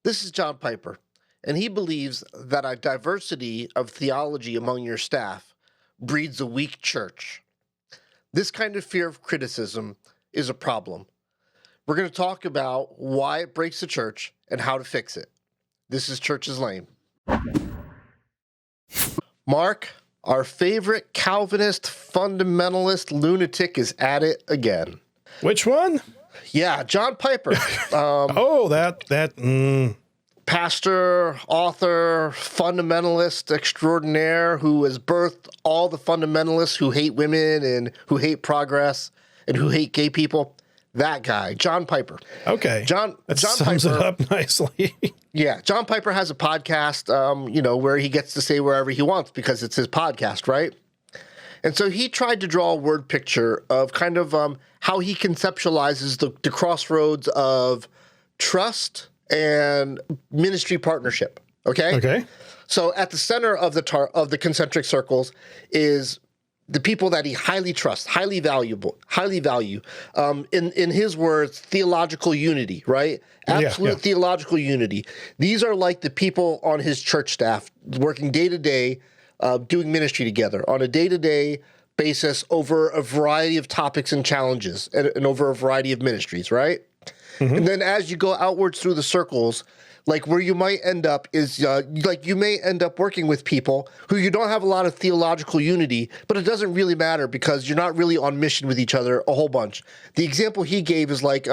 This is John Piper, and he believes that a diversity of theology among your staff breeds a weak church. This kind of fear of criticism is a problem. We're going to talk about why it breaks the church and how to fix it. This is Church's Lane. Mark, our favorite Calvinist fundamentalist lunatic is at it again. Which one? Yeah, John Piper. Pastor, author, fundamentalist extraordinaire who has birthed all the fundamentalists who hate women and who hate progress and who hate gay people. That guy, John Piper. Okay. John sums Piper, it up nicely. Yeah, John Piper has a podcast, where he gets to say wherever he wants because it's his podcast, right? And so he tried to draw a word picture of kind of how he conceptualizes the crossroads of trust and ministry partnership. Okay. Okay. So at the center of the concentric circles is the people that he highly trusts, highly value. In his words, theological unity, right? Absolute theological unity. These are like the people on his church staff working day to day, doing ministry together on a day-to-day basis over a variety of topics and challenges and over a variety of ministries, right? Mm-hmm. And then as you go outwards through the circles, like where you might end up is you may end up working with people who you don't have a lot of theological unity, but it doesn't really matter because you're not really on mission with each other a whole bunch. The example he gave is like,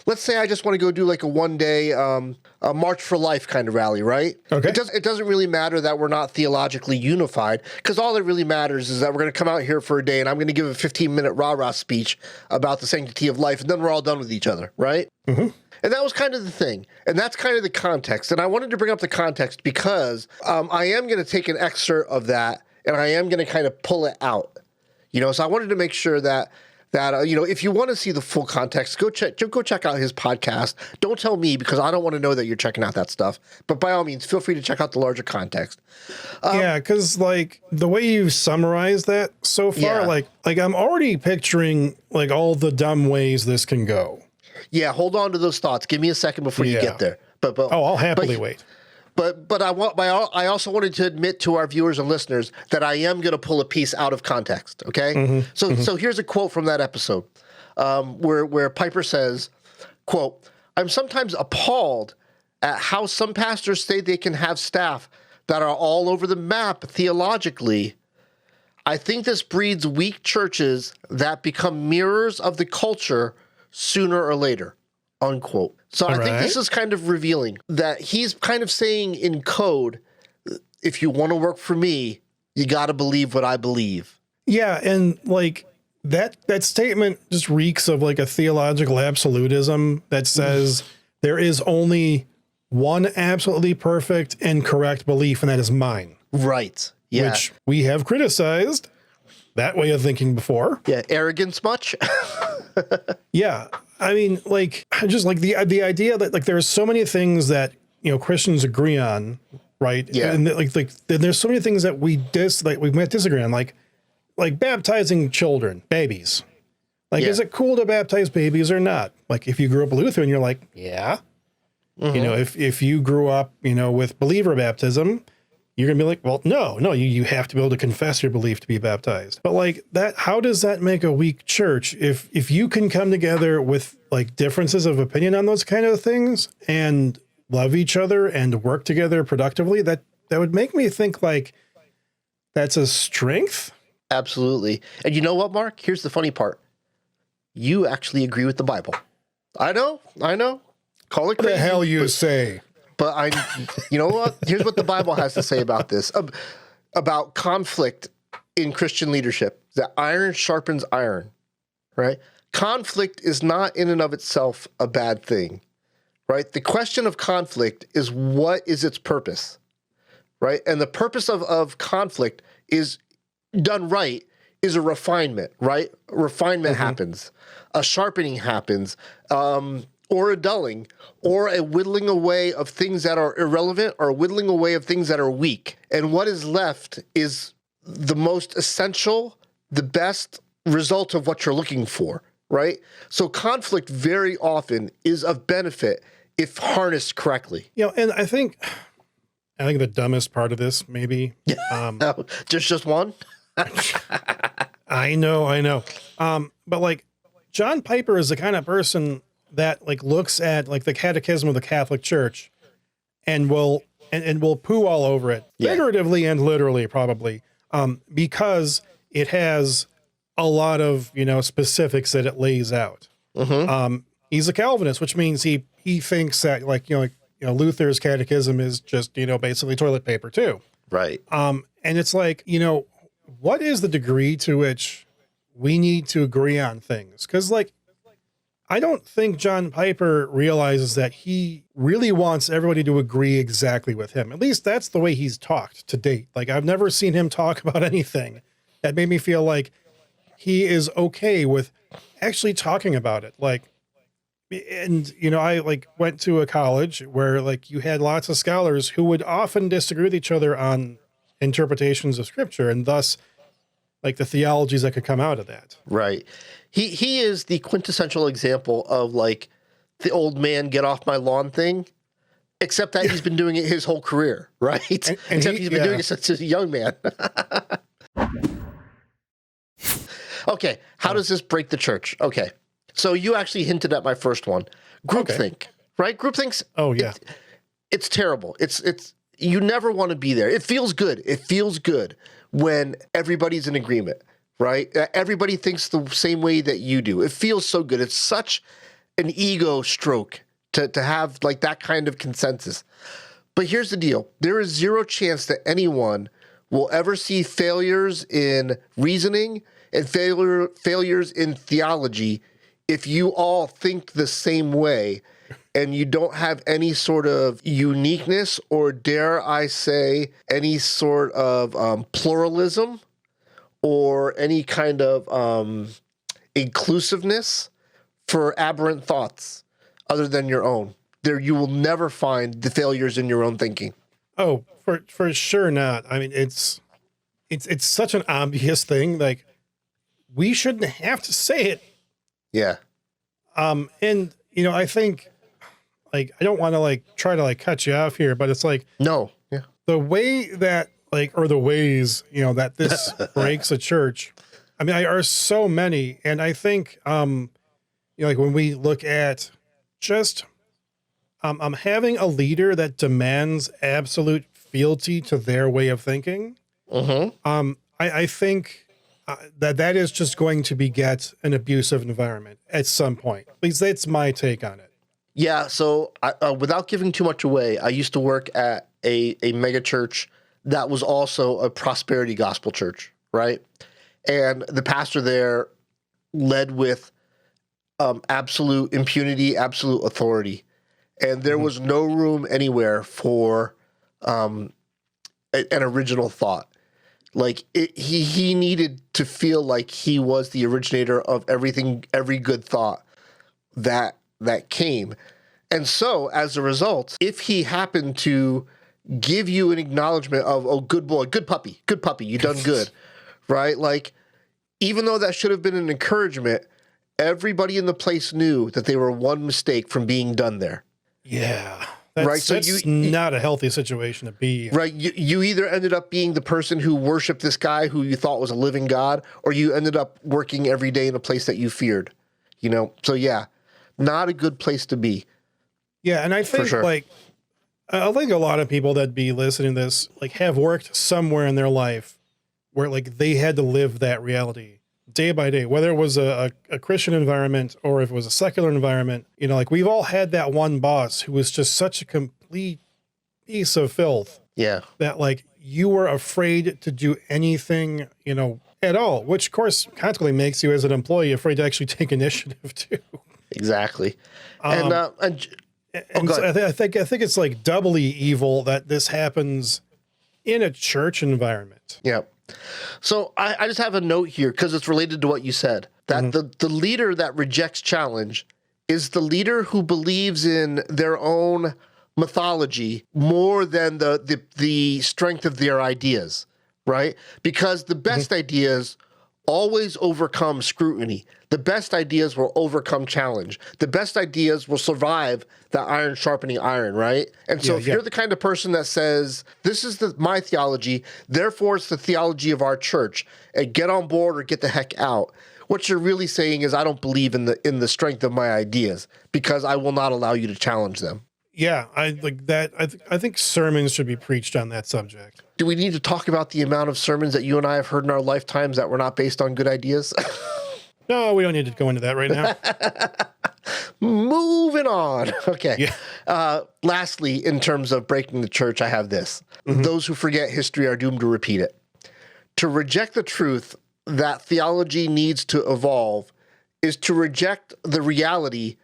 let's say I just want to go do like a one-day a March for Life kind of rally, right? Okay. It doesn't really matter that we're not theologically unified because all that really matters is that we're going to come out here for a day and I'm going to give a 15-minute rah-rah speech about the sanctity of life, and then we're all done with each other, right? Mm-hmm. And that was kind of the thing. And that's kind of the context. And I wanted to bring up the context because I am going to take an excerpt of that and I am going to kind of pull it out. So I wanted to make sure that if you want to see the full context, go check out his podcast. Don't tell me because I don't want to know that you're checking out that stuff. But by all means, feel free to check out the larger context. Because like the way you've summarized that so far, like I'm already picturing like all the dumb ways this can go. Yeah, hold on to those thoughts. Give me a second before you get there. I'll happily wait. But I also wanted to admit to our viewers and listeners that I am going to pull a piece out of context. Okay, mm-hmm. So here's a quote from that episode, where Piper says, "Quote: I'm sometimes appalled at how some pastors say they can have staff that are all over the map theologically. I think this breeds weak churches that become mirrors of the culture sooner or later," unquote. So I think this is kind of revealing that he's kind of saying in code, if you want to work for me, you got to believe what I believe. Yeah. And like that statement just reeks of like a theological absolutism that says there is only one absolutely perfect and correct belief, and that is mine. Right. Yeah. Which we have criticized that way of thinking before. Yeah. Arrogance much? Yeah. I mean, like, just like the idea that like there's so many things that, Christians agree on, right? Yeah. And like there's so many things that we might disagree on, like baptizing children, babies. Like, is it cool to baptize babies or not? Like, if you grew up Lutheran, you're like, yeah. Mm-hmm. If you grew up, with believer baptism, you're going to be like, well, no, you have to be able to confess your belief to be baptized. But like that, how does that make a weak church? If you can come together with like differences of opinion on those kind of things and love each other and work together productively, that would make me think like that's a strength. Absolutely. And you know what, Mark? Here's the funny part. You actually agree with the Bible. I know. Call it crazy. What the hell you say? But you know what? Here's what the Bible has to say about this, about conflict in Christian leadership, that iron sharpens iron, right? Conflict is not in and of itself a bad thing, right? The question of conflict is what is its purpose, right? And the purpose of conflict is done right is a refinement, right? Refinement happens, a sharpening happens, or a dulling, or a whittling away of things that are irrelevant, or a whittling away of things that are weak. And what is left is the most essential, the best result of what you're looking for, right? So conflict very often is of benefit if harnessed correctly. And I think the dumbest part of this, maybe, just one. I know. But like John Piper is the kind of person that like looks at like the Catechism of the Catholic Church and will poo all over it, figuratively and literally, probably, because it has a lot of specifics that it lays out. He's a Calvinist, which means he thinks that Luther's catechism is just basically toilet paper too. Right. And it's like what is the degree to which we need to agree on things? Because like I don't think John Piper realizes that he really wants everybody to agree exactly with him. At least that's the way he's talked to date. Like I've never seen him talk about anything that made me feel like he is okay with actually talking about it. Like, and I like went to a college where like you had lots of scholars who would often disagree with each other on interpretations of scripture, and thus like the theologies that could come out of that. Right. He is the quintessential example of like the old man get off my lawn thing, except that he's been doing it his whole career, right? And except he's been doing it since he's a young man. Okay, how does this break the church? Okay, so you actually hinted at my first one, groupthink, right? Groupthink's it's terrible. It's you never want to be there. It feels good. It feels good when everybody's in agreement, right? Everybody thinks the same way that you do. It feels so good. It's such an ego stroke to have like that kind of consensus. But here's the deal. There is zero chance that anyone will ever see failures in reasoning and failures in theology if you all think the same way and you don't have any sort of uniqueness or, dare I say, any sort of pluralism or any kind of inclusiveness for aberrant thoughts other than your own. There, you will never find the failures in your own thinking. Oh, for sure not. I mean, it's such an obvious thing. Like, we shouldn't have to say it. Yeah. And I think, like, I don't want to like try to like cut you off here, but it's like no, yeah, the way that like, or the ways that this breaks a church. I mean, are so many, and I think like when we look at just having a leader that demands absolute fealty to their way of thinking. I think that is just going to beget an abusive environment at some point. At least that's my take on it. Yeah. So without giving too much away, I used to work at a mega church that was also a prosperity gospel church, right? And the pastor there led with absolute impunity, absolute authority. And there was no room anywhere for an original thought. Like he needed to feel like he was the originator of everything, every good thought that came. And so as a result, if he happened to give you an acknowledgement of, oh, good boy, good puppy, you done good, right? Like, even though that should have been an encouragement, everybody in the place knew that they were one mistake from being done there. Yeah. That's not a healthy situation to be in. Right. You either ended up being the person who worshiped this guy who you thought was a living God, or you ended up working every day in a place that you feared, So yeah, not a good place to be. Yeah. And I think like, I think a lot of people that be listening to this, like, have worked somewhere in their life where like they had to live that reality day by day, whether it was a Christian environment or if it was a secular environment. Like, we've all had that one boss who was just such a complete piece of filth. Yeah. That like you were afraid to do anything, at all, which of course consequently makes you as an employee afraid to actually take initiative too. Exactly. And so I think it's like doubly evil that this happens in a church environment. Yeah. So I just have a note here because it's related to what you said, that the leader that rejects challenge is the leader who believes in their own mythology more than the strength of their ideas, right? Because the best ideas always overcome scrutiny. The best ideas will overcome challenge. The best ideas will survive the iron sharpening iron, right? And so if you're the kind of person that says, this is my theology, therefore it's the theology of our church, and get on board or get the heck out, what you're really saying is, I don't believe in the strength of my ideas because I will not allow you to challenge them. Yeah, I like that. I think sermons should be preached on that subject. Do we need to talk about the amount of sermons that you and I have heard in our lifetimes that were not based on good ideas? No, we don't need to go into that right now. Moving on. Okay. Yeah. Lastly, in terms of breaking the church, I have this. Those who forget history are doomed to repeat it. To reject the truth that theology needs to evolve is to reject the reality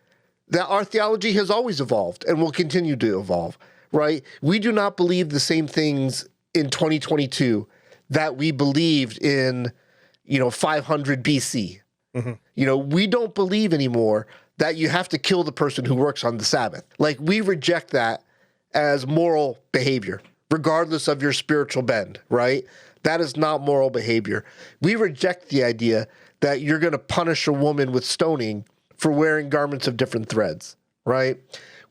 that our theology has always evolved and will continue to evolve, right? We do not believe the same things in 2022 that we believed in, 500 BC. We don't believe anymore that you have to kill the person who works on the Sabbath. Like, we reject that as moral behavior, regardless of your spiritual bend, right? That is not moral behavior. We reject the idea that you're going to punish a woman with stoning for wearing garments of different threads, right?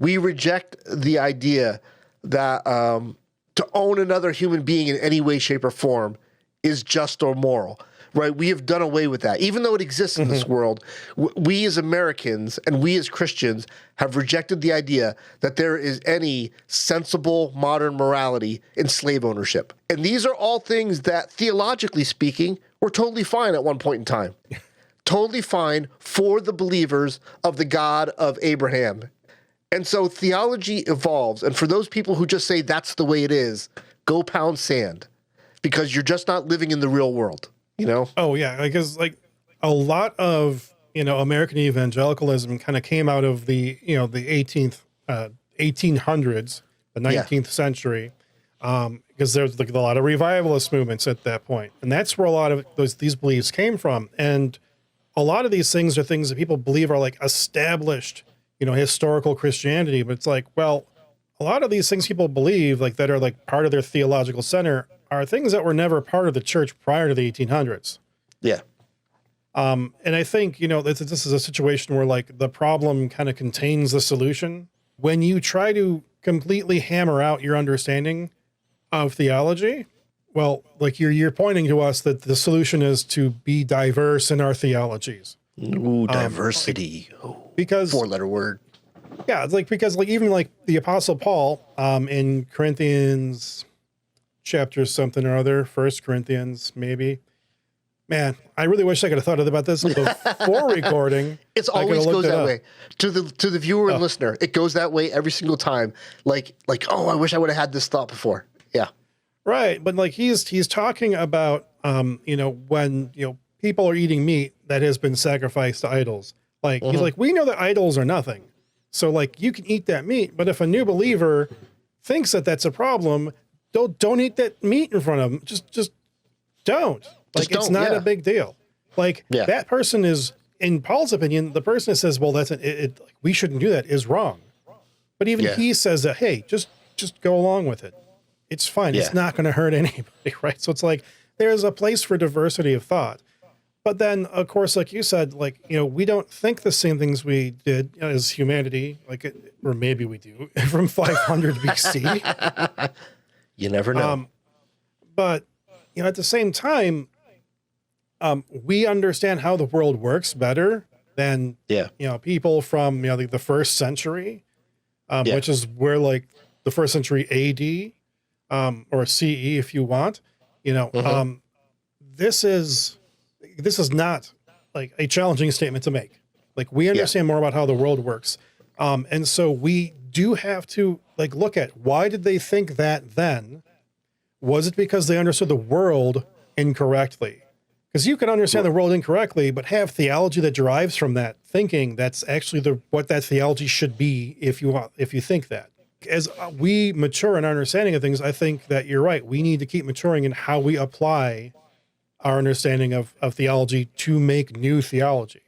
We reject the idea that to own another human being in any way, shape, or form is just or moral, right? We have done away with that. Even though it exists in this world, we as Americans and we as Christians have rejected the idea that there is any sensible modern morality in slave ownership. And these are all things that, theologically speaking, were totally fine at one point in time. Totally fine for the believers of the God of Abraham. And so theology evolves. And for those people who just say that's the way it is, go pound sand, because you're just not living in the real world, Oh, yeah. Because a lot of, American evangelicalism kind of came out of the 1800s, the 19th century, because there's a lot of revivalist movements at that point. And that's where a lot of these beliefs came from. And a lot of these things are things that people believe are established, historical Christianity. But it's a lot of these things people believe that are part of their theological center are things that were never part of the church prior to the 1800s. Yeah. And I think, this is a situation where the problem kind of contains the solution. When you try to completely hammer out your understanding of theology, well, you're pointing to us that the solution is to be diverse in our theologies. Ooh, diversity. Because 4-letter word. Yeah, it's because even the Apostle Paul in Corinthians chapter something or other, 1 Corinthians maybe. Man, I really wish I could have thought about this before recording. It always goes that way. To the viewer and listener, it goes that way every single time. Oh, I wish I would have had this thought before. Yeah. Right, but he's talking about when people are eating meat that has been sacrificed to idols. He's we know that idols are nothing, so you can eat that meat. But if a new believer thinks that that's a problem, don't eat that meat in front of them. Just don't. It's not a big deal. That person is, in Paul's opinion, the person that says, well, that's we shouldn't do that is wrong. But even he says that, hey, just go along with it. It's fine. Yeah. It's not going to hurt anybody, right? So it's there's a place for diversity of thought. But then, of course, like you said, we don't think the same things we did as humanity, or maybe we do, from 500 BC. You never know. But, at the same time, we understand how the world works better than, people from, the first century, which is where, the first century AD, or CE, if you want, this is not a challenging statement to make. We understand more about how the world works. And so we do have to look at, why did they think that then? Was it because they understood the world incorrectly? Because you can understand the world incorrectly, but have theology that derives from that thinking. That's actually what that theology should be if you think that. As we mature in our understanding of things, I think that you're right. We need to keep maturing in how we apply our understanding of theology to make new theology.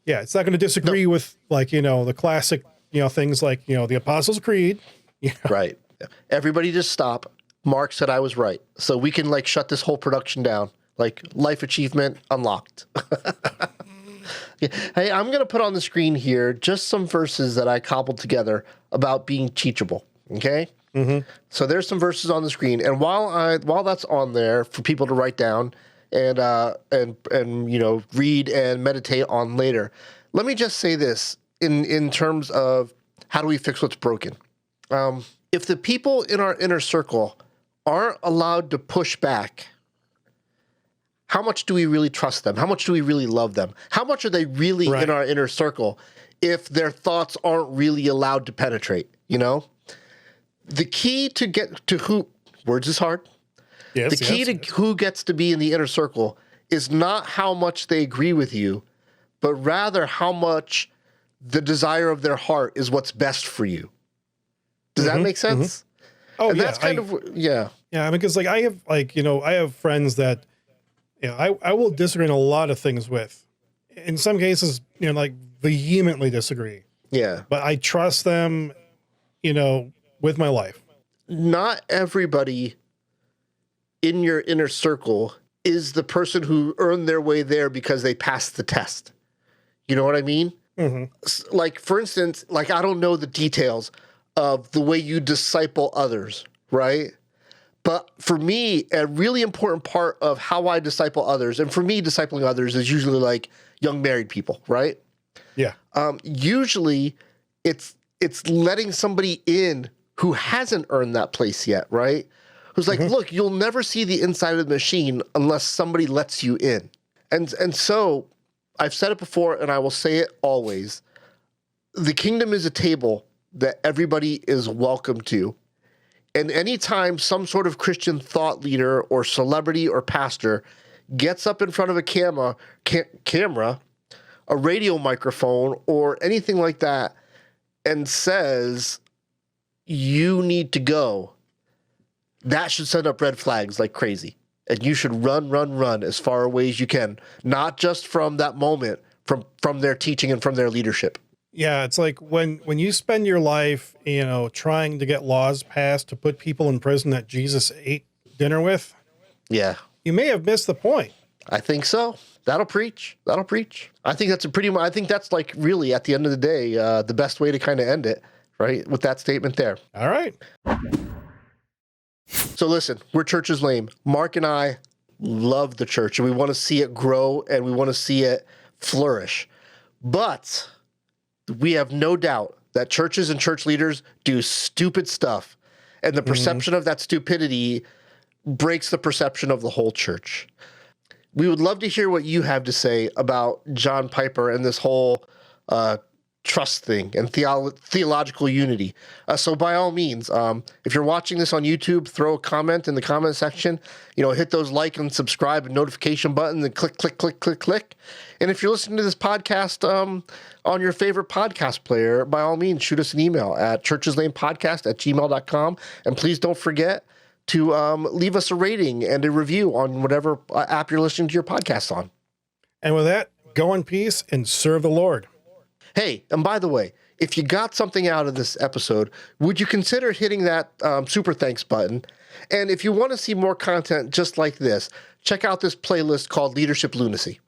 Yeah, it's not going to disagree with the classic things the Apostles' Creed. Right. Everybody just stop. Mark said I was right. So we can shut this whole production down. like life achievement unlocked. Yeah. Hey, I'm going to put on the screen here just some verses that I cobbled together about being teachable. Okay. So there's some verses on the screen, and while that's on there for people to write down and read and meditate on later, let me just say this in terms of how do we fix what's broken. If the people in our inner circle aren't allowed to push back, how much do we really trust them? How much do we really love them? How much are they really in our inner circle if their thoughts aren't really allowed to penetrate, The key to get to who, words is hard. Yes, the key to who gets to be in the inner circle is not how much they agree with you, but rather how much the desire of their heart is what's best for you. Does that make sense? Oh, and yeah. that's kind of, yeah. Yeah, because I have friends that, I will disagree on a lot of things with. In some cases, vehemently disagree. Yeah. But I trust them, with my life. Not everybody in your inner circle is the person who earned their way there because they passed the test. You know what I mean? Like, for instance, I don't know the details of the way you disciple others, right? But for me, a really important part of how I disciple others, and for me, discipling others is usually like young married people, right? Yeah. Usually it's letting somebody in who hasn't earned that place yet, right? Who's like, look, you'll never see the inside of the machine unless somebody lets you in. And so I've said it before, and I will say it always. The kingdom is a table that everybody is welcome to. And anytime some sort of Christian thought leader or celebrity or pastor gets up in front of a camera, a radio microphone, or anything like that, and says, you need to go, that should send up red flags like crazy. And you should run as far away as you can, not just from that moment, from their teaching and from their leadership. Yeah, it's like when you spend your life, trying to get laws passed to put people in prison that Jesus ate dinner with. Yeah. You may have missed the point. I think so. That'll preach. I think that's like really at the end of the day, the best way to kind of end it, right? With that statement there. All right. So listen, we're Church's Lame. Mark and I love the church, and we want to see it grow, and we want to see it flourish. But we have no doubt that churches and church leaders do stupid stuff, and the perception of that stupidity breaks the perception of the whole church. We would love to hear what you have to say about John Piper and this whole trust thing and theological unity. So by all means, if you're watching this on YouTube, throw a comment in the comment section, hit those like and subscribe and notification buttons and click. And if you're listening to this podcast on your favorite podcast player, by all means, shoot us an email at churcheslamepodcast@gmail.com. And please don't forget to leave us a rating and a review on whatever app you're listening to your podcast on. And with that, go in peace and serve the Lord. Hey, and by the way, if you got something out of this episode, would you consider hitting that super thanks button? And if you want to see more content just like this, check out this playlist called Leadership Lunacy.